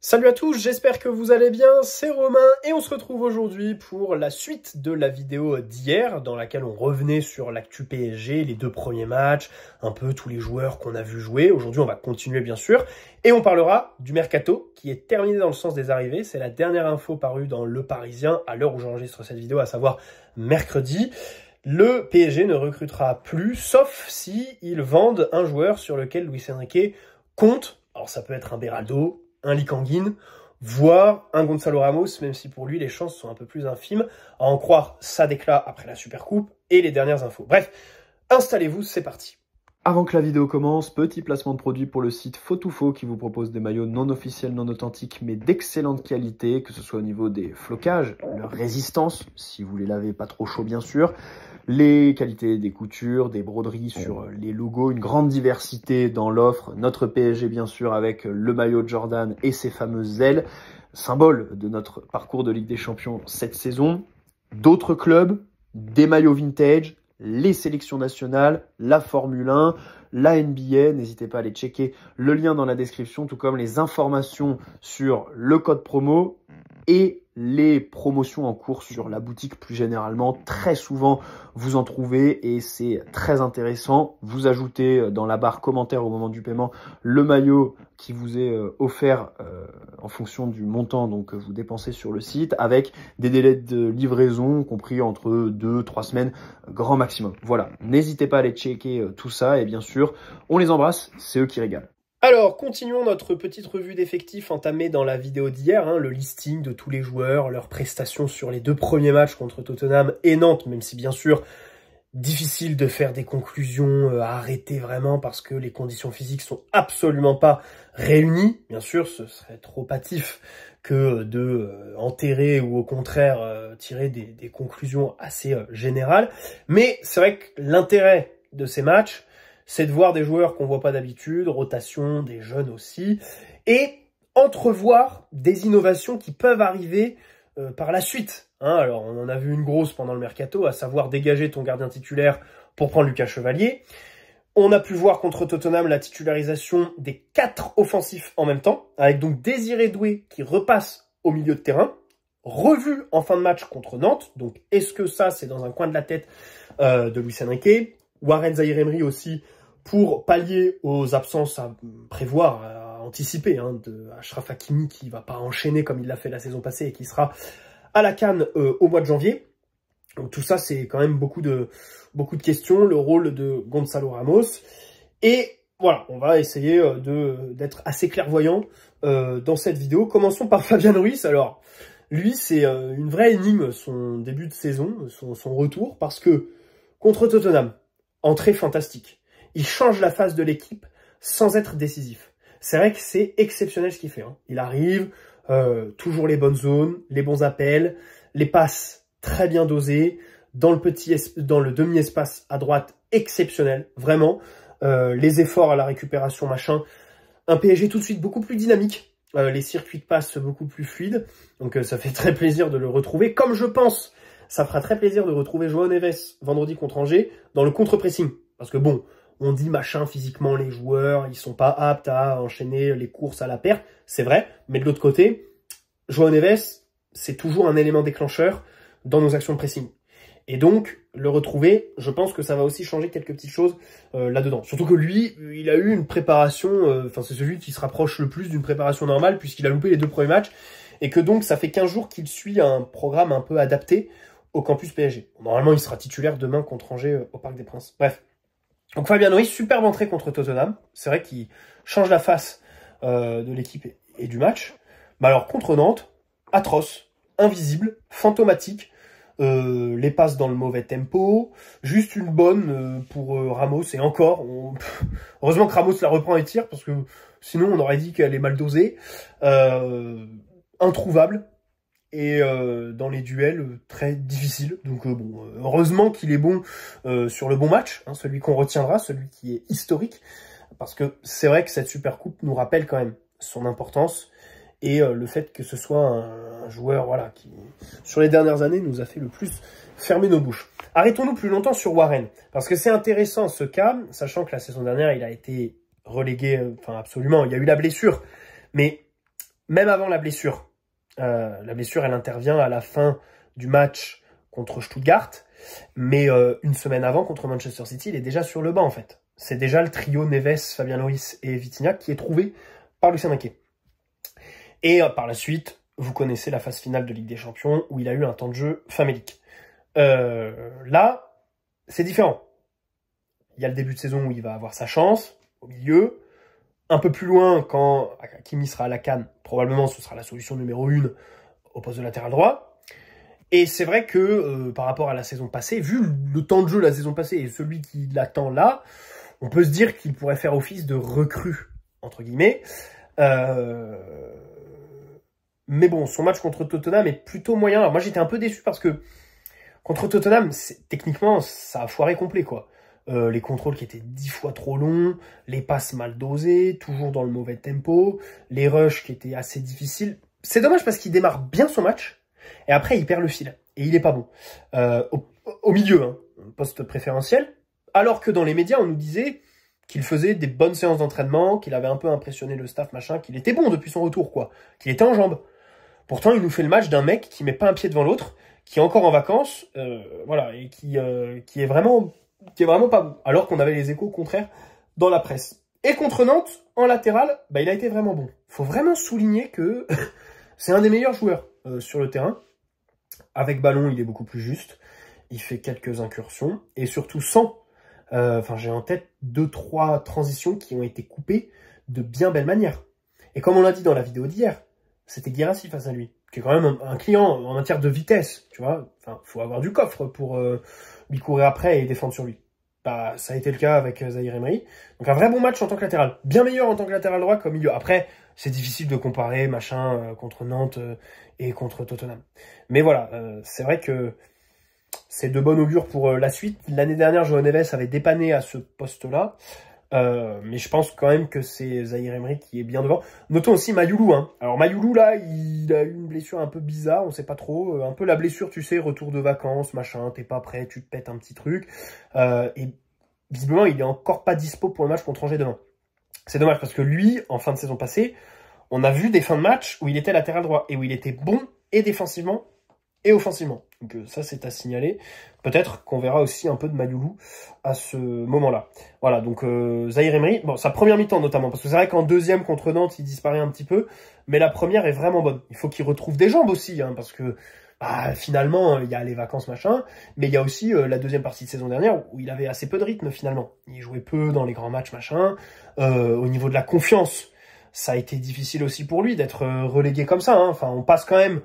Salut à tous, j'espère que vous allez bien, c'est Romain et on se retrouve aujourd'hui pour la suite de la vidéo d'hier dans laquelle on revenait sur l'actu PSG, les deux premiers matchs, un peu tous les joueurs qu'on a vu jouer. Aujourd'hui on va continuer bien sûr et on parlera du mercato qui est terminé dans le sens des arrivées. C'est la dernière info parue dans Le Parisien à l'heure où j'enregistre cette vidéo, à savoir mercredi. Le PSG ne recrutera plus sauf si ils vendent un joueur sur lequel Luis Enrique compte. Alors ça peut être un Beraldo, un Lee Kang-in, voire un Gonzalo Ramos, même si pour lui les chances sont un peu plus infimes, à en croire sa déclat après la Supercoupe et les dernières infos. Bref, installez-vous, c'est parti. Avant que la vidéo commence, petit placement de produit pour le site Faux2Faux qui vous propose des maillots non officiels, non authentiques, mais d'excellente qualité, que ce soit au niveau des flocages, leur résistance, si vous les lavez pas trop chaud bien sûr, les qualités des coutures, des broderies sur les logos, une grande diversité dans l'offre, notre PSG bien sûr avec le maillot de Jordan et ses fameuses ailes, symbole de notre parcours de Ligue des Champions cette saison, d'autres clubs, des maillots vintage, les sélections nationales, la Formule 1, la NBA, n'hésitez pas à aller checker le lien dans la description, tout comme les informations sur le code promo et les promotions en cours sur la boutique plus généralement. Très souvent, vous en trouvez et c'est très intéressant. Vous ajoutez dans la barre commentaire au moment du paiement le maillot qui vous est offert en fonction du montant donc vous dépensez sur le site avec des délais de livraison compris entre 2-3 semaines grand maximum. Voilà, n'hésitez pas à aller checker tout ça et bien sûr, on les embrasse, c'est eux qui régalent. Alors, continuons notre petite revue d'effectifs entamée dans la vidéo d'hier, le listing de tous les joueurs, leurs prestations sur les deux premiers matchs contre Tottenham et Nantes, même si bien sûr, difficile de faire des conclusions à arrêter vraiment parce que les conditions physiques sont absolument pas réunies. Bien sûr, ce serait trop hâtif que de enterrer ou au contraire tirer des conclusions assez générales. Mais c'est vrai que l'intérêt de ces matchs, c'est de voir des joueurs qu'on voit pas d'habitude, rotation, des jeunes aussi, et entrevoir des innovations qui peuvent arriver par la suite. Alors, on en a vu une grosse pendant le mercato, à savoir dégager ton gardien titulaire pour prendre Lucas Chevalier. On a pu voir contre Tottenham la titularisation des 4 offensifs en même temps, avec donc Désiré Doué qui repasse au milieu de terrain, revu en fin de match contre Nantes. Donc, est-ce que ça, c'est dans un coin de la tête de Luis Enrique? Warren Zaïre-Emery aussi, pour pallier aux absences à prévoir, à anticiper, de Achraf Hakimi qui va pas enchaîner comme il l'a fait la saison passée et qui sera à la CAN au mois de janvier. Donc tout ça, c'est quand même beaucoup de questions, le rôle de Gonzalo Ramos. Et voilà, on va essayer d'être assez clairvoyant dans cette vidéo. Commençons par Fabian Ruiz. Alors, lui, c'est une vraie énigme, son début de saison, son retour, parce que contre Tottenham, entrée fantastique. Il change la face de l'équipe sans être décisif. C'est vrai que c'est exceptionnel ce qu'il fait. Il arrive, toujours les bonnes zones, les bons appels, les passes très bien dosées, dans le demi-espace à droite, exceptionnel, vraiment. Les efforts à la récupération, machin. Un PSG tout de suite beaucoup plus dynamique. Les circuits de passe beaucoup plus fluides. Donc ça fait très plaisir de le retrouver. Comme je pense, ça fera très plaisir de retrouver João Neves vendredi contre Angers dans le contre-pressing. Parce que bon, on dit machin physiquement, les joueurs, ils sont pas aptes à enchaîner les courses à la perte. C'est vrai, mais de l'autre côté, João Neves, c'est toujours un élément déclencheur dans nos actions de pressing. Et donc, le retrouver, je pense que ça va aussi changer quelques petites choses là-dedans. Surtout que lui, il a eu une préparation, c'est celui qui se rapproche le plus d'une préparation normale puisqu'il a loupé les 2 premiers matchs. Et que donc, ça fait 15 jours qu'il suit un programme un peu adapté au campus PSG. Normalement, il sera titulaire demain contre Angers au Parc des Princes. Bref. Donc Fabian Ruiz, superbe entrée contre Tottenham. C'est vrai qu'il change la face de l'équipe et du match. Mais alors contre Nantes, atroce, invisible, fantomatique. Les passes dans le mauvais tempo. Juste une bonne pour Ramos. Et encore, heureusement que Ramos la reprend et tire parce que sinon on aurait dit qu'elle est mal dosée. Introuvable. Et dans les duels, très difficile. Donc bon, heureusement qu'il est bon sur le bon match, celui qu'on retiendra, celui qui est historique. Parce que c'est vrai que cette Supercoupe nous rappelle quand même son importance et le fait que ce soit un joueur qui, sur les dernières années, nous a fait le plus fermer nos bouches. Arrêtons-nous plus longtemps sur Warren, parce que c'est intéressant ce cas, sachant que la saison dernière, il a été relégué, absolument, il y a eu la blessure, mais même avant la blessure. La blessure, elle intervient à la fin du match contre Stuttgart, mais une semaine avant, contre Manchester City, il est déjà sur le banc, en fait. C'est déjà le trio Neves, Fabien Lloris et Vitinha qui est trouvé par Lucien Riquet. Et par la suite, vous connaissez la phase finale de Ligue des Champions, où il a eu un temps de jeu famélique. Là, c'est différent. Il y a le début de saison où il va avoir sa chance, au milieu. Un peu plus loin, quand Hakimi sera à la CAN, probablement ce sera la solution numéro 1 au poste de latéral droit. Et c'est vrai que par rapport à la saison passée, vu le temps de jeu la saison passée et celui qui l'attend là, on peut se dire qu'il pourrait faire office de recrue, entre guillemets. Mais bon, son match contre Tottenham est plutôt moyen. Alors moi j'étais un peu déçu parce que contre Tottenham, techniquement, ça a foiré complet, quoi. Les contrôles qui étaient 10 fois trop longs, les passes mal dosées, toujours dans le mauvais tempo, les rushs qui étaient assez difficiles. C'est dommage parce qu'il démarre bien son match, et après il perd le fil, et il est pas bon. Au milieu, hein, poste préférentiel, alors que dans les médias, on nous disait qu'il faisait des bonnes séances d'entraînement, qu'il avait un peu impressionné le staff, machin, qu'il était bon depuis son retour, quoi, qu'il était en jambes. Pourtant, il nous fait le match d'un mec qui met pas un pied devant l'autre, qui est encore en vacances, voilà, et qui est vraiment pas bon, alors qu'on avait les échos contraires dans la presse. Et contre Nantes, en latéral, bah, il a été vraiment bon. Faut vraiment souligner que c'est un des meilleurs joueurs sur le terrain. Avec ballon, il est beaucoup plus juste. Il fait quelques incursions, et surtout sans. Enfin, j'ai en tête 2-3 transitions qui ont été coupées de bien belle manière. Et comme on l'a dit dans la vidéo d'hier, c'était Guirassy face à lui, qui est quand même un client en matière de vitesse, tu vois. Enfin, faut avoir du coffre pour lui courir après et défendre sur lui. Bah, ça a été le cas avec Zahir Emery. Donc un vrai bon match en tant que latéral. Bien meilleur en tant que latéral droit qu'au milieu. Après, c'est difficile de comparer, machin, contre Nantes et contre Tottenham. Mais voilà, c'est vrai que c'est de bon augure pour la suite. L'année dernière, João Neves avait dépanné à ce poste-là. Mais je pense quand même que c'est Zahir Emery qui est bien devant. Notons aussi Mayoulou. Hein. Alors Mayoulou, là, il a eu une blessure un peu bizarre, on sait pas trop. Un peu la blessure, tu sais, retour de vacances, machin, t'es pas prêt, tu te pètes un petit truc. Et visiblement, il est encore pas dispo pour le match contre Angers demain. C'est dommage parce que lui, en fin de saison passée, on a vu des fins de match où il était latéral droit et où il était bon et défensivement et offensivement. Donc ça, c'est à signaler. Peut-être qu'on verra aussi un peu de Mayoulou à ce moment-là. Voilà, donc Zahir Emery, bon, sa première mi-temps notamment, parce que c'est vrai qu'en deuxième contre Nantes, il disparaît un petit peu, mais la première est vraiment bonne. Il faut qu'il retrouve des jambes aussi, hein, parce que bah, finalement, il y a les vacances, machin, mais il y a aussi la deuxième partie de saison dernière où il avait assez peu de rythme finalement. Il jouait peu dans les grands matchs, machin. Au niveau de la confiance, ça a été difficile aussi pour lui d'être relégué comme ça. Hein. Enfin, on passe quand même...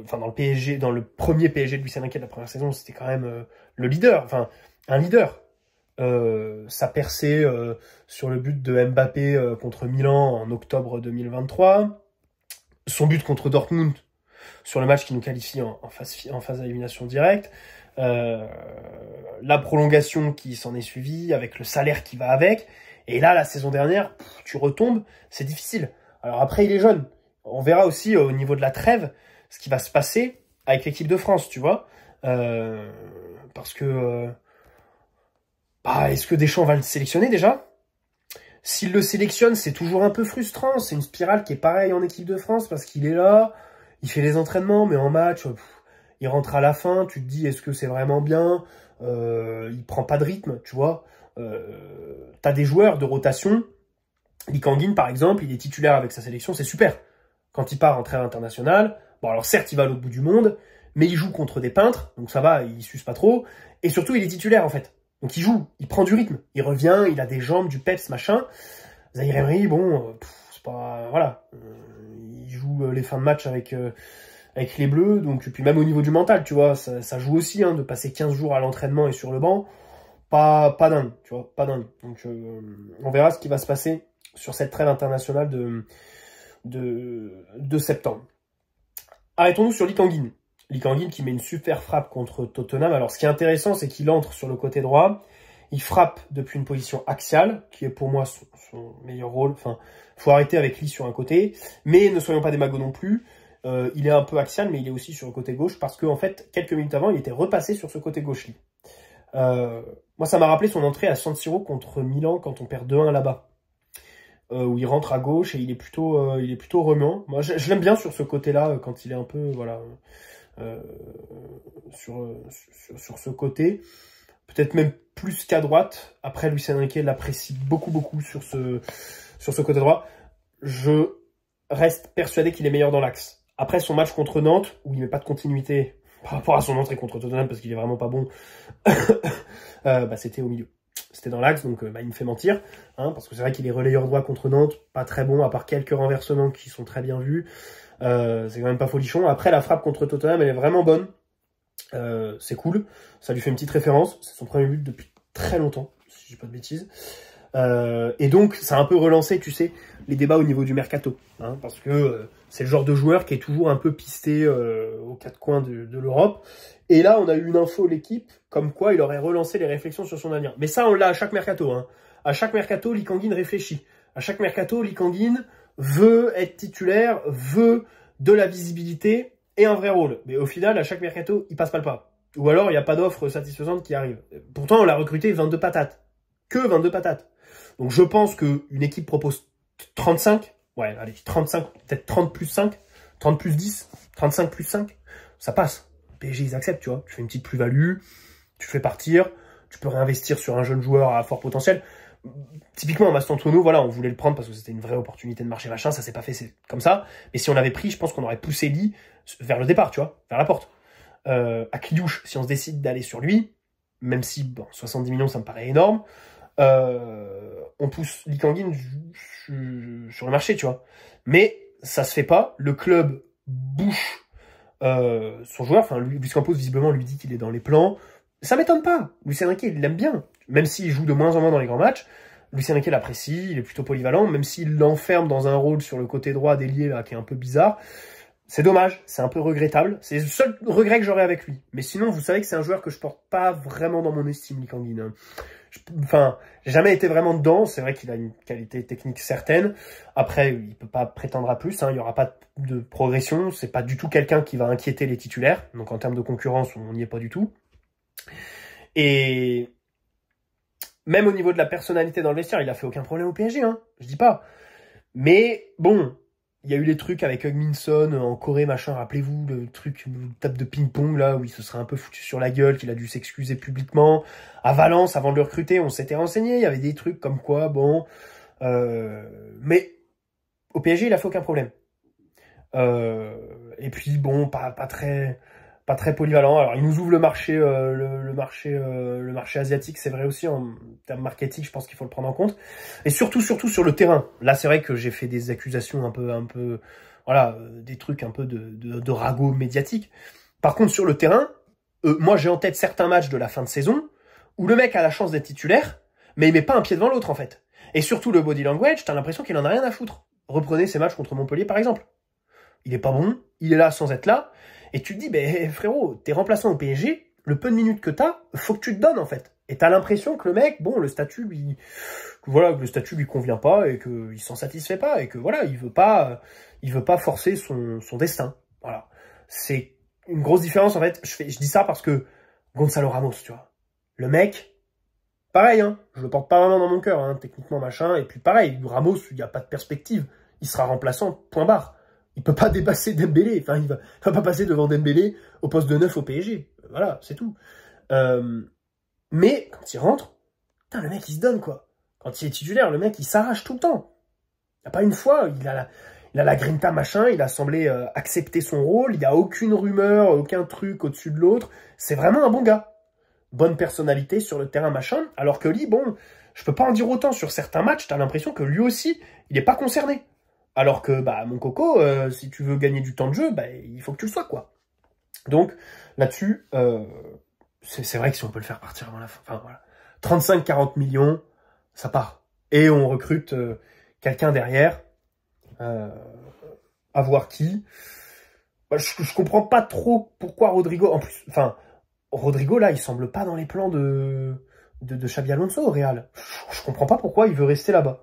Enfin, dans le PSG, dans le premier PSG de Lucien Riquet de la première saison, c'était quand même le leader, enfin, un leader. Sa percée sur le but de Mbappé contre Milan en octobre 2023, son but contre Dortmund sur le match qui nous qualifie en phase d'élimination directe, la prolongation qui s'en est suivie, avec le salaire qui va avec, et là, la saison dernière, tu retombes, c'est difficile. Alors après, il est jeune. On verra aussi au niveau de la trêve, ce qui va se passer avec l'équipe de France, tu vois. Parce que... bah, est-ce que Deschamps va le sélectionner déjà? S'il le sélectionne, c'est toujours un peu frustrant. C'est une spirale qui est pareille en équipe de France parce qu'il est là, il fait les entraînements, mais en match, il rentre à la fin. Tu te dis, est-ce que c'est vraiment bien? Il prend pas de rythme, tu vois. T'as des joueurs de rotation. Lee Kang-in, par exemple, il est titulaire avec sa sélection, c'est super. Quand il part en trêve internationale, bon alors certes il va à l'autre bout du monde, mais il joue contre des peintres, donc ça va, il s'use pas trop, et surtout il est titulaire en fait. Donc il joue, il prend du rythme, il revient, il a des jambes, du peps, machin. Zahir Emery, bon, c'est pas... voilà. Il joue les fins de match avec les Bleus, donc puis même au niveau du mental, tu vois, ça joue aussi, hein, de passer 15 jours à l'entraînement et sur le banc, pas dingue, tu vois, pas dingue. Donc on verra ce qui va se passer sur cette trêve internationale de septembre. Arrêtons-nous sur Lee Kang-in. Lee Kang-in qui met une super frappe contre Tottenham. Alors ce qui est intéressant, c'est qu'il entre sur le côté droit. Il frappe depuis une position axiale, qui est pour moi son meilleur rôle. Enfin, faut arrêter avec Lee sur un côté. Mais ne soyons pas des magots non plus. Il est un peu axial, mais il est aussi sur le côté gauche. Parce qu'en fait, quelques minutes avant, il était repassé sur ce côté gauche, Lee. Moi, ça m'a rappelé son entrée à San Siro contre Milan quand on perd 2-1 là-bas. où il rentre à gauche et il est plutôt remuant. Moi, je l'aime bien sur ce côté-là, quand il est un peu, voilà, sur ce côté. Peut-être même plus qu'à droite. Après, Luis Enrique l'apprécie beaucoup sur ce côté droit. Je reste persuadé qu'il est meilleur dans l'axe. Après son match contre Nantes, où il met pas de continuité par rapport à son entrée contre Tottenham, parce qu'il est vraiment pas bon, c'était au milieu. C'était dans l'axe, donc il me fait mentir. Hein, parce que c'est vrai qu'il est relayeur droit contre Nantes, pas très bon, à part quelques renversements qui sont très bien vus. C'est quand même pas folichon. Après, la frappe contre Tottenham, elle est vraiment bonne. C'est cool. Ça lui fait une petite référence. C'est son premier but depuis très longtemps, si je dis pas de bêtises. Et donc, ça a un peu relancé, tu sais, les débats au niveau du mercato. Hein, parce que c'est le genre de joueur qui est toujours un peu pisté aux quatre coins de l'Europe. Et là, on a eu une info, l'équipe, comme quoi il aurait relancé les réflexions sur son avenir. Mais ça, on l'a à chaque mercato. Hein. À chaque mercato, Lee Kang-in réfléchit. À chaque mercato, Lee Kang-in veut être titulaire, veut de la visibilité et un vrai rôle. Mais au final, à chaque mercato, il passe pas le pas. Ou alors, il n'y a pas d'offre satisfaisante qui arrive. Pourtant, on l'a recruté 22 patates. Que 22 patates. Donc, je pense qu'une équipe propose 35. Ouais, allez, 35, peut-être 30 plus 5, 30 plus 10, 35 plus 5. Ça passe. PSG, ils acceptent, tu vois. Tu fais une petite plus-value, tu fais partir, tu peux réinvestir sur un jeune joueur à fort potentiel. Typiquement, Mastantuono, voilà, on voulait le prendre parce que c'était une vraie opportunité de marché, machin, ça s'est pas fait, c'est comme ça. Mais si on l'avait pris, je pense qu'on aurait poussé Lee vers le départ, tu vois, vers la porte. À Kliouche, si on se décide d'aller sur lui, même si, bon, 70 millions, ça me paraît énorme, on pousse Lee Kang-in sur le marché, tu vois. Mais ça se fait pas, le club bouche son joueur, enfin, Luis Campos, visiblement, lui dit qu'il est dans les plans. Ça m'étonne pas. Luis Enrique, il l'aime bien. Même s'il joue de moins en moins dans les grands matchs, Luis Enrique l'apprécie, il est plutôt polyvalent, même s'il l'enferme dans un rôle sur le côté droit d'ailier, là, qui est un peu bizarre. C'est dommage, c'est un peu regrettable. C'est le seul regret que j'aurais avec lui. Mais sinon, vous savez que c'est un joueur que je porte pas vraiment dans mon estime, Lee Kang-in. Enfin, j'ai jamais été vraiment dedans. C'est vrai qu'il a une qualité technique certaine. Après, il peut pas prétendre à plus. Hein. Il y aura pas de progression. C'est pas du tout quelqu'un qui va inquiéter les titulaires. Donc, en termes de concurrence, on n'y est pas du tout. Et même au niveau de la personnalité dans le vestiaire, il a fait aucun problème au PSG. Hein. Je dis pas. Mais bon, il y a eu les trucs avec Heung-min-son en Corée, machin. Rappelez-vous le truc, le tape de ping-pong là où il se serait un peu foutu sur la gueule, qu'il a dû s'excuser publiquement. À Valence, avant de le recruter, on s'était renseigné. Il y avait des trucs comme quoi, bon. Mais au PSG, il a fait aucun problème. Et puis bon, pas très polyvalent. Alors il nous ouvre le marché, le marché asiatique, c'est vrai aussi en termes marketing, je pense qu'il faut le prendre en compte. Et surtout sur le terrain. Là, c'est vrai que j'ai fait des accusations un peu, voilà, des trucs un peu de ragot médiatique. Par contre, sur le terrain, moi j'ai en tête certains matchs de la fin de saison où le mec a la chance d'être titulaire, mais il met pas un pied devant l'autre en fait. Et surtout le body language, t'as l'impression qu'il en a rien à foutre. Reprenez ces matchs contre Montpellier par exemple. Il est pas bon, il est là sans être là. Et tu te dis, ben frérot, t'es remplaçant au PSG, le peu de minutes que t'as, faut que tu te donnes en fait. Et t'as l'impression que le mec, bon, le statut lui convient pas et qu'il s'en satisfait pas et que voilà, il veut pas forcer son destin. Voilà. C'est une grosse différence en fait. Je dis ça parce que Gonzalo Ramos, tu vois. Le mec, pareil, hein, je le porte pas vraiment dans mon cœur, hein, techniquement machin. Et puis pareil, Ramos, il n'y a pas de perspective. Il sera remplaçant, point barre. Il peut pas dépasser Dembélé. Enfin, il va pas passer devant Dembélé au poste de 9 au PSG. Voilà, c'est tout. Mais quand il rentre, putain, le mec, il se donne, quoi. Quand il est titulaire, le mec, il s'arrache tout le temps. Il n'y a pas une fois, il a la grinta, machin, il a semblé accepter son rôle, il n'y a aucune rumeur, aucun truc au-dessus de l'autre. C'est vraiment un bon gars. Bonne personnalité sur le terrain, machin. Alors que lui, bon, je peux pas en dire autant sur certains matchs, t'as l'impression que lui aussi, il n'est pas concerné. Alors que, bah, mon coco, si tu veux gagner du temps de jeu, bah, il faut que tu le sois, quoi. Donc, là-dessus, c'est vrai que si on peut le faire partir avant la fin, enfin, voilà. 35-40 millions, ça part. Et on recrute quelqu'un derrière, à voir qui. Bah, je comprends pas trop pourquoi Rodrigo, en plus, enfin, Rodrigo, là, il semble pas dans les plans de Xabi Alonso au Real. Je comprends pas pourquoi il veut rester là-bas.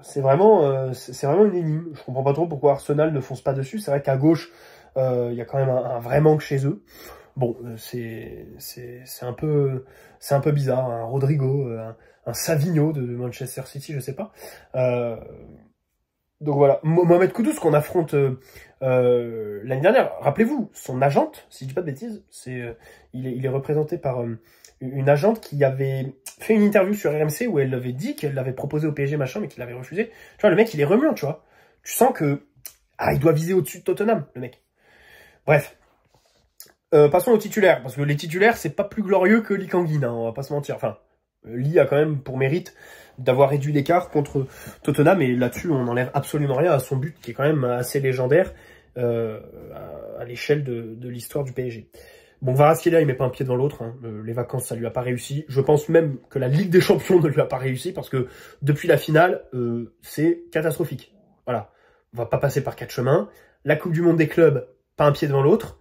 C'est vraiment une énigme. Je comprends pas trop pourquoi Arsenal ne fonce pas dessus. C'est vrai qu'à gauche, il y a quand même un vrai manque chez eux. Bon, c'est un peu bizarre. Un Rodrigo, un Savigno de Manchester City, je sais pas. Donc voilà, Mohamed Kudus qu'on affronte l'année dernière. Rappelez-vous, son agente, si je dis pas de bêtises, il est représenté par une agente qui avait fait une interview sur RMC où elle avait dit qu'elle l'avait proposé au PSG machin, mais qu'il l'avait refusé. Tu vois, le mec, il est remuant, tu vois. Tu sens que il doit viser au-dessus de Tottenham, le mec. Bref. Passons aux titulaires, parce que les titulaires, c'est pas plus glorieux que Lee Kang-in, hein, on va pas se mentir. Enfin, Lee a quand même pour mérite d'avoir réduit l'écart contre Tottenham, et là-dessus, on n'enlève absolument rien à son but, qui est quand même assez légendaire à l'échelle de l'histoire du PSG. Bon, Kvaratskhelia, il met pas un pied devant l'autre, hein. Les vacances, ça lui a pas réussi. Je pense même que la Ligue des Champions ne lui a pas réussi, parce que depuis la finale, c'est catastrophique. Voilà, on va pas passer par 4 chemins. La Coupe du Monde des clubs, pas un pied devant l'autre.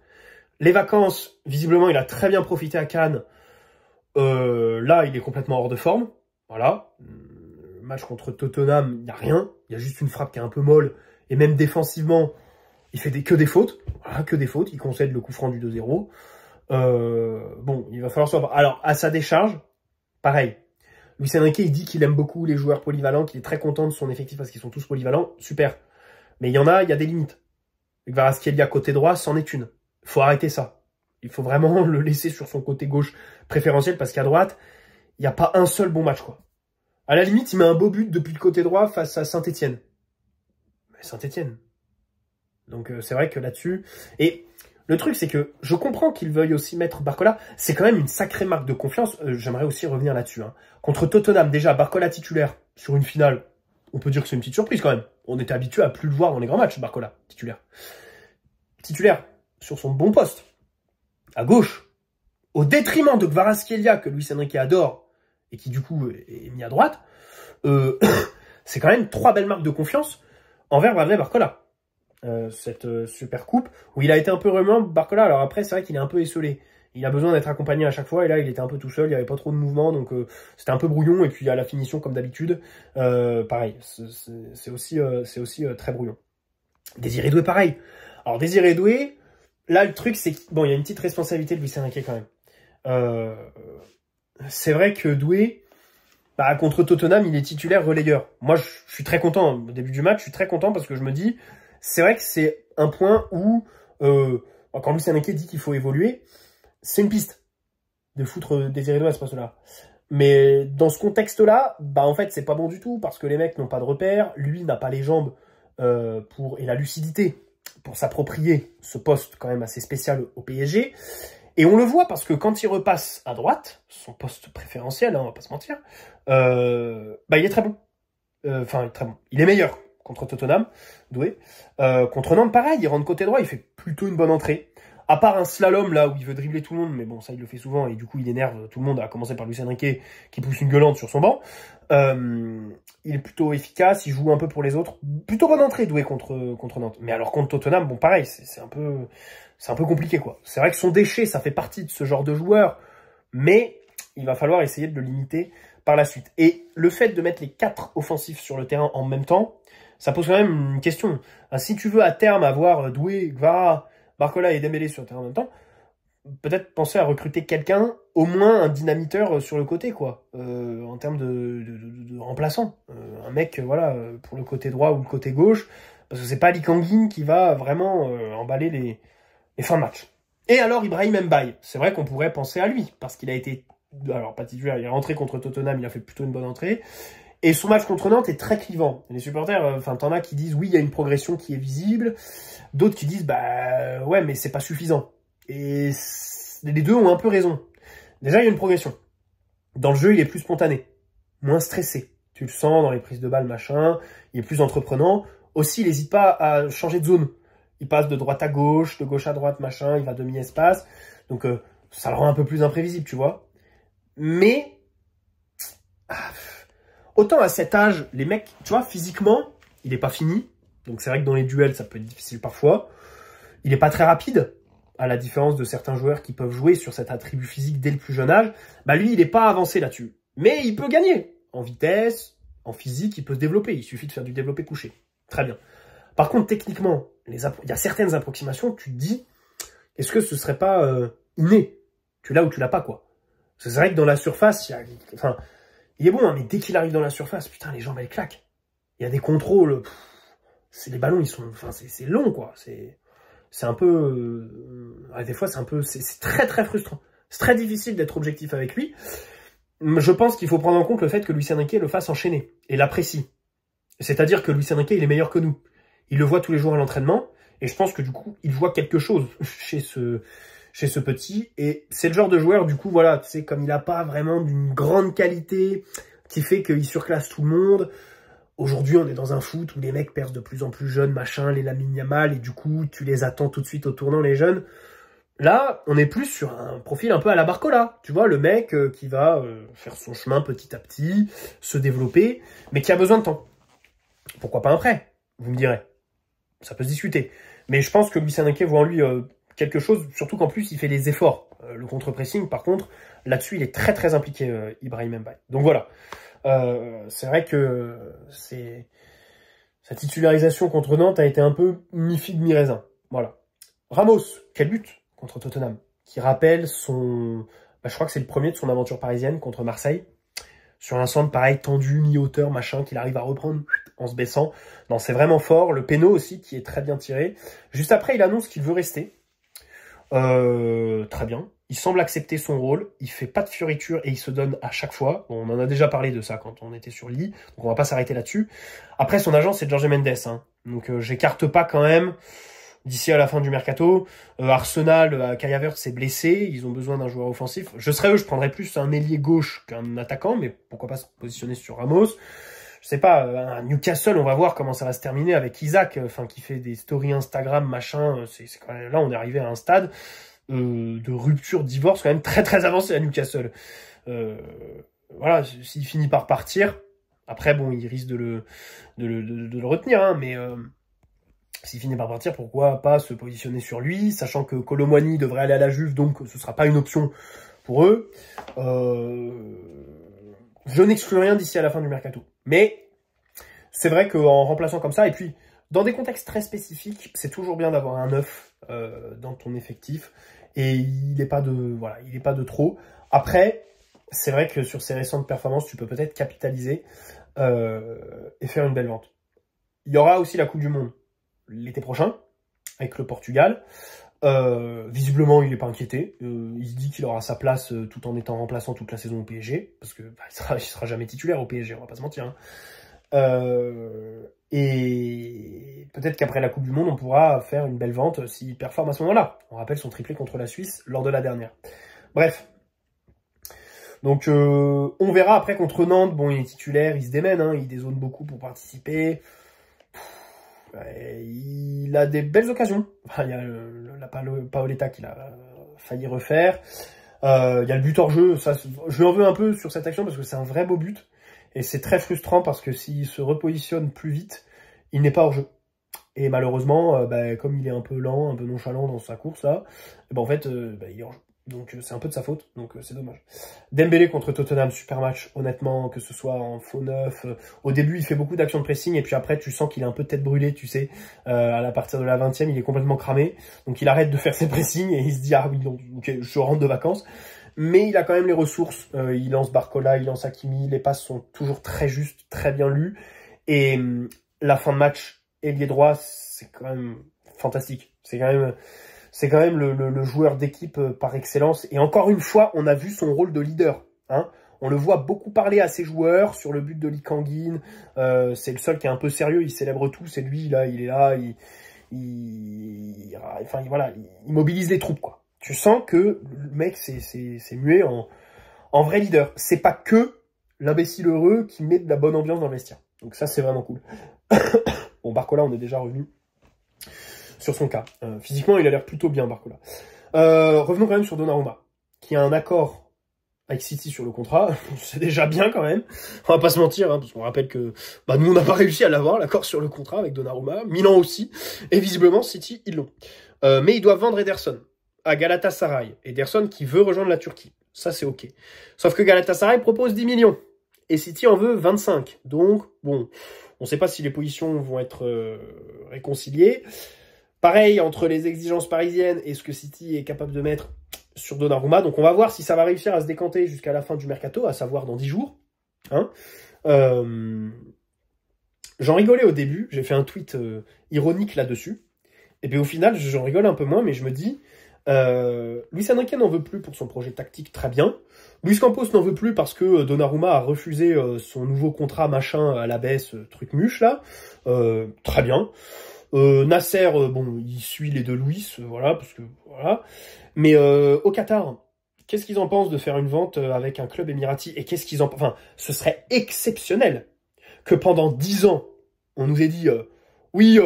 Les vacances, visiblement, il a très bien profité à Cannes. Là, il est complètement hors de forme. Voilà. Le match contre Tottenham, il n'y a rien. Il y a juste une frappe qui est un peu molle. Et même défensivement, il fait que des fautes. Voilà, que des fautes. Il concède le coup franc du 2-0. Bon, il va falloir savoir. Alors, à sa décharge, pareil. Luis Enrique, il dit qu'il aime beaucoup les joueurs polyvalents, qu'il est très content de son effectif parce qu'ils sont tous polyvalents. Super. Mais il y a des limites. Kvaratskhelia côté droit, c'en est une. Faut arrêter ça. Il faut vraiment le laisser sur son côté gauche préférentiel parce qu'à droite, il n'y a pas un seul bon match, quoi. À la limite, il met un beau but depuis le côté droit face à Saint-Etienne. Mais Saint-Etienne. Donc c'est vrai que là-dessus... Et le truc, c'est que je comprends qu'il veuille aussi mettre Barcola. C'est quand même une sacrée marque de confiance. J'aimerais aussi revenir là-dessus. Hein. Contre Tottenham, déjà, Barcola titulaire sur une finale. On peut dire que c'est une petite surprise quand même. On était habitué à plus le voir dans les grands matchs, Barcola, titulaire. Titulaire sur son bon poste, à gauche, au détriment de Kvaratskhelia, que Luis Enrique adore, et qui du coup est mis à droite, c'est quand même 3 belles marques de confiance envers Bradley Barcola. Cette super coupe, où il a été un peu remuant, Barcola. Alors après, c'est vrai qu'il est un peu esselé. Il a besoin d'être accompagné à chaque fois, et là, il était un peu tout seul, il n'y avait pas trop de mouvement, donc c'était un peu brouillon, et puis à la finition, comme d'habitude, pareil, c'est aussi très brouillon. Désiré Doué, pareil. Alors, Désiré Doué, là, le truc, c'est que, bon, il y a une petite responsabilité de Luis Enrique quand même. C'est vrai que Doué, bah, contre Tottenham, il est titulaire relayeur. Moi, je suis très content. Au début du match, je suis très content parce que je me dis, c'est vrai que c'est un point où, quand Luis Enrique dit qu'il faut évoluer, c'est une piste de foutre Désiré Doué à ce poste-là. Mais dans ce contexte-là, bah, en fait, c'est pas bon du tout parce que les mecs n'ont pas de repères. Lui n'a pas les jambes et la lucidité pour s'approprier ce poste quand même assez spécial au PSG. Et on le voit parce que quand il repasse à droite, son poste préférentiel, hein, on va pas se mentir, bah il est très bon. Enfin, très bon. Il est meilleur contre Tottenham, Doué. Contre Nantes, pareil, il rentre côté droit, il fait plutôt une bonne entrée. À part un slalom là où il veut dribbler tout le monde, mais bon, ça il le fait souvent et du coup il énerve tout le monde, à commencer par Luis Enrique qui pousse une gueulante sur son banc. Il est plutôt efficace, il joue un peu pour les autres. Plutôt bonne entrée Doué contre Nantes. Mais alors contre Tottenham, bon pareil, c'est un peu compliqué quoi. C'est vrai que son déchet, ça fait partie de ce genre de joueur, mais il va falloir essayer de le limiter par la suite. Et le fait de mettre les 4 offensifs sur le terrain en même temps, ça pose quand même une question. Si tu veux à terme avoir Doué, Gvara, Barcola et Dembélé sur le terrain en même temps, peut-être penser à recruter quelqu'un, au moins un dynamiteur sur le côté, quoi, en termes de remplaçant. Un mec, voilà, pour le côté droit ou le côté gauche, parce que c'est pas Lee Kang-in qui va vraiment emballer les fins de match. Et alors Ibrahim Mbaye, c'est vrai qu'on pourrait penser à lui, parce qu'il a été, alors pas titulaire, il est rentré contre Tottenham, il a fait plutôt une bonne entrée, et son match contre Nantes est très clivant. Les supporters, enfin t'en as qui disent oui, il y a une progression qui est visible, d'autres qui disent bah ouais mais c'est pas suffisant. Et les deux ont un peu raison. Déjà il y a une progression. Dans le jeu il est plus spontané, moins stressé. Tu le sens dans les prises de balles machin, il est plus entreprenant. Aussi il n'hésite pas à changer de zone. Il passe de droite à gauche, de gauche à droite machin, il va demi-espace. Donc ça le rend un peu plus imprévisible tu vois. Mais autant à cet âge, les mecs, tu vois, physiquement, il est pas fini. Donc c'est vrai que dans les duels, ça peut être difficile parfois. Il est pas très rapide, à la différence de certains joueurs qui peuvent jouer sur cet attribut physique dès le plus jeune âge. Bah lui, il est pas avancé là-dessus. Mais il peut gagner. En vitesse, en physique, il peut se développer. Il suffit de faire du développé couché. Très bien. Par contre, techniquement, il y a certaines approximations, tu te dis, est-ce que ce serait pas inné. Tu l'as ou tu l'as pas, quoi. C'est vrai que dans la surface, il est bon, hein, mais dès qu'il arrive dans la surface, putain, les jambes, elles claquent. Il y a des contrôles, les ballons, ils sont, c'est long, quoi. C'est un peu, des fois, c'est très, très frustrant. C'est très difficile d'être objectif avec lui. Je pense qu'il faut prendre en compte le fait que Luis Enrique le fasse enchaîner et l'apprécie. C'est-à-dire que Luis Enrique, il est meilleur que nous. Il le voit tous les jours à l'entraînement, et je pense que du coup, il voit quelque chose chez ce petit, et c'est le genre de joueur, du coup, voilà, tu sais, comme il n'a pas vraiment d'une grande qualité, qui fait qu'il surclasse tout le monde. Aujourd'hui, on est dans un foot où les mecs percent de plus en plus jeunes, machin, les Lamine Yamal, et du coup, tu les attends tout de suite au tournant, les jeunes. Là, on est plus sur un profil un peu à la Barcola, tu vois, le mec qui va faire son chemin petit à petit, se développer, mais qui a besoin de temps. Pourquoi pas un prêt, vous me direz. Ça peut se discuter. Mais je pense que Luis Enrique voit en lui quelque chose, surtout qu'en plus, il fait des efforts. Le contre-pressing, par contre, là-dessus, il est très très impliqué, Ibrahim Mbaye. Donc voilà. C'est vrai que sa titularisation contre Nantes a été un peu mi-figue, mi-raisin. Voilà. Ramos, quel but contre Tottenham, qui rappelle je crois que c'est le premier de son aventure parisienne contre Marseille, sur un centre pareil, tendu, mi-hauteur, machin, qu'il arrive à reprendre en se baissant. Non, c'est vraiment fort. Le péno aussi, qui est très bien tiré. Juste après, il annonce qu'il veut rester. Très bien. Il semble accepter son rôle. Il fait pas de fioriture et il se donne à chaque fois. Bon, on en a déjà parlé de ça quand on était sur Lee, donc on va pas s'arrêter là-dessus. Après, son agent, c'est Jorge Mendes. Hein. Donc, j'écarte pas quand même d'ici à la fin du mercato. Arsenal, Kai Havertz s'est blessé. Ils ont besoin d'un joueur offensif. Je serais eux, je prendrais plus un ailier gauche qu'un attaquant, mais pourquoi pas se positionner sur Ramos. Je sais pas, à Newcastle, on va voir comment ça va se terminer avec Isaac, qui fait des stories Instagram, machin. C'est quand même, là, on est arrivé à un stade de rupture, divorce quand même très très avancé à Newcastle. Voilà, s'il finit par partir, après bon, il risque de le retenir, hein, mais s'il finit par partir, pourquoi pas se positionner sur lui, sachant que Kolo Muani devrait aller à la Juve, donc ce sera pas une option pour eux. Je n'exclus rien d'ici à la fin du mercato. Mais c'est vrai qu'en remplaçant comme ça, et puis dans des contextes très spécifiques, c'est toujours bien d'avoir un neuf dans ton effectif. Et il n'est pas de trop. Après, c'est vrai que sur ces récentes performances, tu peux peut-être capitaliser et faire une belle vente. Il y aura aussi la Coupe du Monde l'été prochain, avec le Portugal. Visiblement, il n'est pas inquiété. Il se dit qu'il aura sa place tout en étant remplaçant toute la saison au PSG, parce que il sera jamais titulaire au PSG, on va pas se mentir. Hein. Et peut-être qu'après la Coupe du Monde, on pourra faire une belle vente s'il performe à ce moment-là. On rappelle son triplé contre la Suisse lors de la dernière. Bref. Donc, on verra après contre Nantes. Bon, il est titulaire, il se démène, hein, il dézone beaucoup pour participer. Il a des belles occasions. Enfin, il y a la Paoletta qu'il a failli refaire. Il y a le but hors jeu. Ça, je lui en veux un peu sur cette action parce que c'est un vrai beau but. Et c'est très frustrant parce que s'il se repositionne plus vite, il n'est pas hors jeu. Et malheureusement, comme il est un peu lent, un peu nonchalant dans sa course là, en fait, il est hors jeu. Donc c'est un peu de sa faute, donc c'est dommage. Dembélé contre Tottenham, super match, honnêtement, que ce soit en faux neuf. Au début, il fait beaucoup d'actions de pressing, et puis après, tu sens qu'il est un peu tête brûlée, tu sais. À partir de la 20e, il est complètement cramé. Donc il arrête de faire ses pressings, et il se dit, ah oui, donc, okay, je rentre de vacances. Mais il a quand même les ressources. Il lance Barcola, il lance Hakimi, les passes sont toujours très justes, très bien lues. Et la fin de match, ailier droit, c'est quand même fantastique. C'est quand même le joueur d'équipe par excellence. Et encore une fois, on a vu son rôle de leader. Hein. On le voit beaucoup parler à ses joueurs sur le but de Lee Kang-in. C'est le seul qui est un peu sérieux, il célèbre tout. C'est lui, là, il est là, il mobilise les troupes, quoi. Tu sens que le mec, c'est muet en vrai leader. C'est pas que l'imbécile heureux qui met de la bonne ambiance dans le vestiaire. Donc ça, c'est vraiment cool. Bon, Barcola, on est déjà revenu sur son cas. Physiquement, il a l'air plutôt bien, Barcola. Revenons quand même sur Donnarumma, qui a un accord avec City sur le contrat. C'est déjà bien quand même. On va pas se mentir, hein, parce qu'on rappelle que nous, on n'a pas réussi à l'avoir, l'accord sur le contrat avec Donnarumma. Milan aussi. Et visiblement, City, ils l'ont. Mais ils doivent vendre Ederson à Galatasaray. Ederson qui veut rejoindre la Turquie. Ça, c'est OK. Sauf que Galatasaray propose 10 millions. Et City en veut 25. Donc, bon, on ne sait pas si les positions vont être réconciliées. Pareil, entre les exigences parisiennes et ce que City est capable de mettre, sur Donnarumma. Donc on va voir si ça va réussir à se décanter jusqu'à la fin du mercato, à savoir dans 10 jours. Hein. J'en rigolais au début, j'ai fait un tweet ironique là-dessus. Et bien au final, j'en rigole un peu moins, mais je me dis, Luis Enrique n'en veut plus pour son projet tactique, très bien. Luis Campos n'en veut plus parce que Donnarumma a refusé son nouveau contrat machin à la baisse, truc muche là. Très bien. Nasser, bon, il suit les deux Luis, voilà, parce que voilà. Mais au Qatar, qu'est-ce qu'ils en pensent de faire une vente avec un club émirati? Et qu'est-ce qu'ils en... Enfin, ce serait exceptionnel que pendant 10 ans, on nous ait dit oui,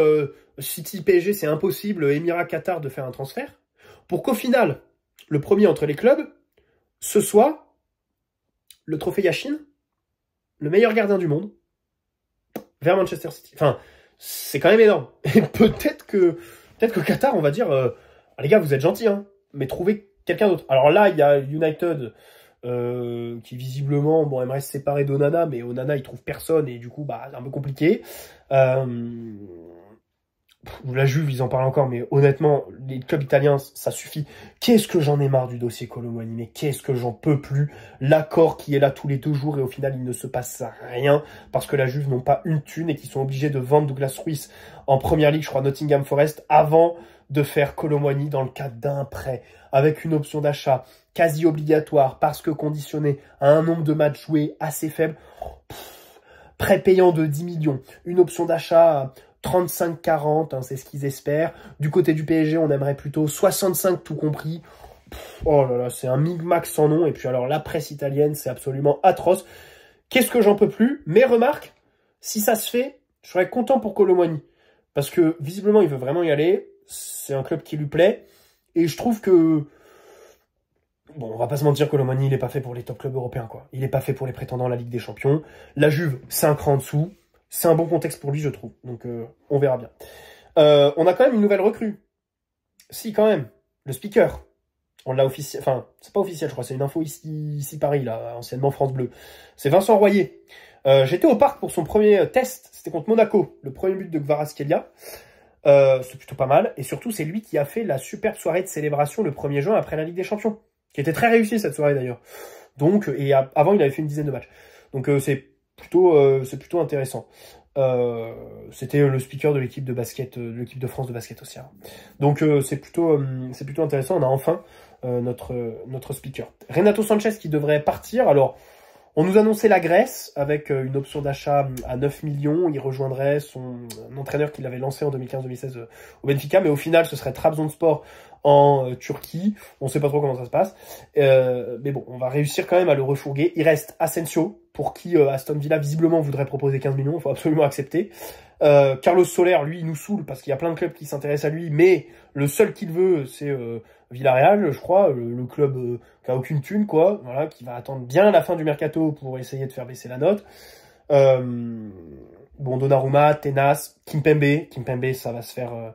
City PSG, c'est impossible, Émirat-Qatar de faire un transfert, pour qu'au final, le premier entre les clubs, ce soit le trophée Yashin, le meilleur gardien du monde, vers Manchester City. Enfin, c'est quand même énorme. Et peut-être que Qatar, on va dire, ah, les gars, vous êtes gentils, hein, mais trouvez quelqu'un d'autre. Alors là, il y a United qui visiblement, bon, aimerait se séparer d'Onana, mais Onana, il trouve personne, et du coup, bah, c'est un peu compliqué. La Juve, ils en parlent encore, mais honnêtement, les clubs italiens, ça suffit. Qu'est-ce que j'en ai marre du dossier Kolo Muani, mais qu'est-ce que j'en peux plus. L'accord qui est là tous les 2 jours, et au final, il ne se passe rien, parce que la Juve n'ont pas une thune, et qu'ils sont obligés de vendre Douglas Luiz en première ligue, je crois, Nottingham Forest, avant de faire Kolo Muani dans le cadre d'un prêt, avec une option d'achat quasi obligatoire, parce que conditionné à un nombre de matchs joués assez faible. Prêt payant de 10 millions, une option d'achat 35-40, hein, c'est ce qu'ils espèrent. Du côté du PSG, on aimerait plutôt 65 tout compris. Oh là là, c'est un micmac sans nom. Et puis alors, la presse italienne, c'est absolument atroce. Qu'est-ce que j'en peux plus? Mais remarque, si ça se fait, je serais content pour Kolo Muani. Parce que, visiblement, il veut vraiment y aller. C'est un club qui lui plaît. Et je trouve que... Bon, on va pas se mentir, Kolo Muani, il est pas fait pour les top clubs européens, quoi. Il est pas fait pour les prétendants à la Ligue des Champions. La Juve, c'est un cran en dessous. C'est un bon contexte pour lui, je trouve. Donc, on verra bien. On a quand même une nouvelle recrue. Si, quand même. Le speaker. On l'a officiel. Enfin, c'est pas officiel, je crois. C'est une info ici Paris, là, anciennement France Bleu. C'est Vincent Royer. J'étais au parc pour son premier test. C'était contre Monaco. Le premier but de Kvaratskhelia. C'est plutôt pas mal. Et surtout, c'est lui qui a fait la superbe soirée de célébration le 1er juin après la Ligue des Champions. Qui était très réussie, cette soirée, d'ailleurs. Donc, et avant, il avait fait une dizaine de matchs. Donc, c'est plutôt intéressant. C'était le speaker de l'équipe de basket, de l'équipe de France de basket aussi. Hein. Donc c'est plutôt intéressant. On a enfin notre speaker. Renato Sanchez qui devrait partir. Alors on nous annonçait la Grèce avec une option d'achat à 9 millions. Il rejoindrait son entraîneur qui l'avait lancé en 2015-2016 au Benfica, mais au final ce serait Trabzonspor en Turquie. On sait pas trop comment ça se passe. Mais bon, on va réussir quand même à le refourguer. Il reste Asensio, pour qui Aston Villa visiblement voudrait proposer 15 millions. Il faut absolument accepter. Carlos Soler, lui, il nous saoule parce qu'il y a plein de clubs qui s'intéressent à lui, mais le seul qu'il veut, c'est Villarreal, je crois, le club qui a aucune thune, quoi. Voilà, qui va attendre bien la fin du mercato pour essayer de faire baisser la note. Bon, Donnarumma, Tenas, Kimpembe. Kimpembe, ça va se faire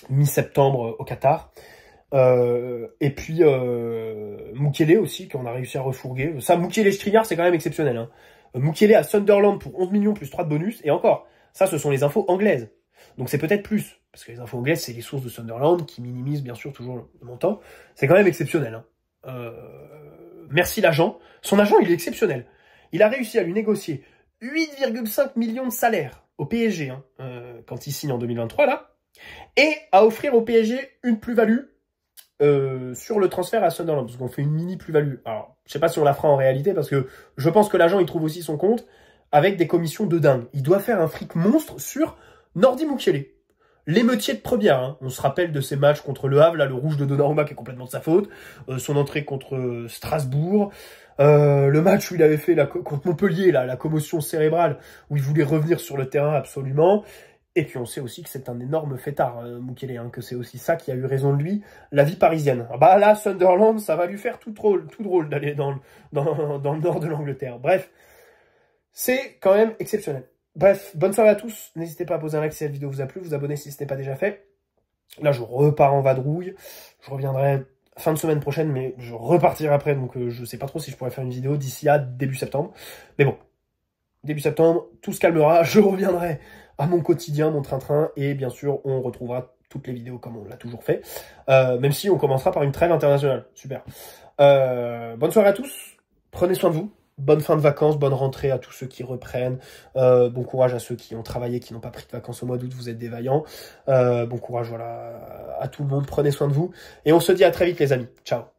mi-septembre au Qatar. Et puis Mukiele aussi, qu'on a réussi à refourguer. Ça, Mukiele-Skriniar, c'est quand même exceptionnel. Hein. Mukiele à Sunderland pour 11 millions plus 3 de bonus. Et encore, ça, ce sont les infos anglaises. Donc c'est peut-être plus. Parce que les infos anglaises, c'est les sources de Sunderland qui minimisent bien sûr toujours le montant. C'est quand même exceptionnel. Hein. Merci l'agent. Son agent, il est exceptionnel. Il a réussi à lui négocier 8,5 millions de salaire au PSG hein, quand il signe en 2023 là. Et à offrir au PSG une plus-value sur le transfert à Sunderland, parce qu'on fait une mini plus-value. Alors, je sais pas si on la fera en réalité, parce que je pense que l'agent, il trouve aussi son compte avec des commissions de dingue. Il doit faire un fric monstre sur Nordi Mukiele. L'émeutier de première, hein. On se rappelle de ses matchs contre Le Havre, là, le rouge de Donnarumma qui est complètement de sa faute, son entrée contre Strasbourg, le match où il avait fait contre Montpellier, là, la commotion cérébrale, où il voulait revenir sur le terrain absolument. Et puis on sait aussi que c'est un énorme fêtard, Mukiele, hein, que c'est aussi ça qui a eu raison de lui, la vie parisienne. Bah là, Sunderland, ça va lui faire tout drôle d'aller dans le nord de l'Angleterre. Bref, c'est quand même exceptionnel. Bref, bonne soirée à tous. N'hésitez pas à poser un like si cette vidéo vous a plu, vous abonner si ce n'est pas déjà fait. Là, je repars en vadrouille. Je reviendrai fin de semaine prochaine, mais je repartirai après, donc je sais pas trop si je pourrais faire une vidéo d'ici à début septembre. Mais bon, début septembre, tout se calmera, je reviendrai à mon quotidien, mon train-train, et bien sûr, on retrouvera toutes les vidéos comme on l'a toujours fait. Même si on commencera par une trêve internationale. Super. Bonne soirée à tous. Prenez soin de vous. Bonne fin de vacances, bonne rentrée à tous ceux qui reprennent. Bon courage à ceux qui ont travaillé, qui n'ont pas pris de vacances au mois d'août, vous êtes des vaillants. Bon courage voilà, à tout le monde, prenez soin de vous. Et on se dit à très vite les amis. Ciao.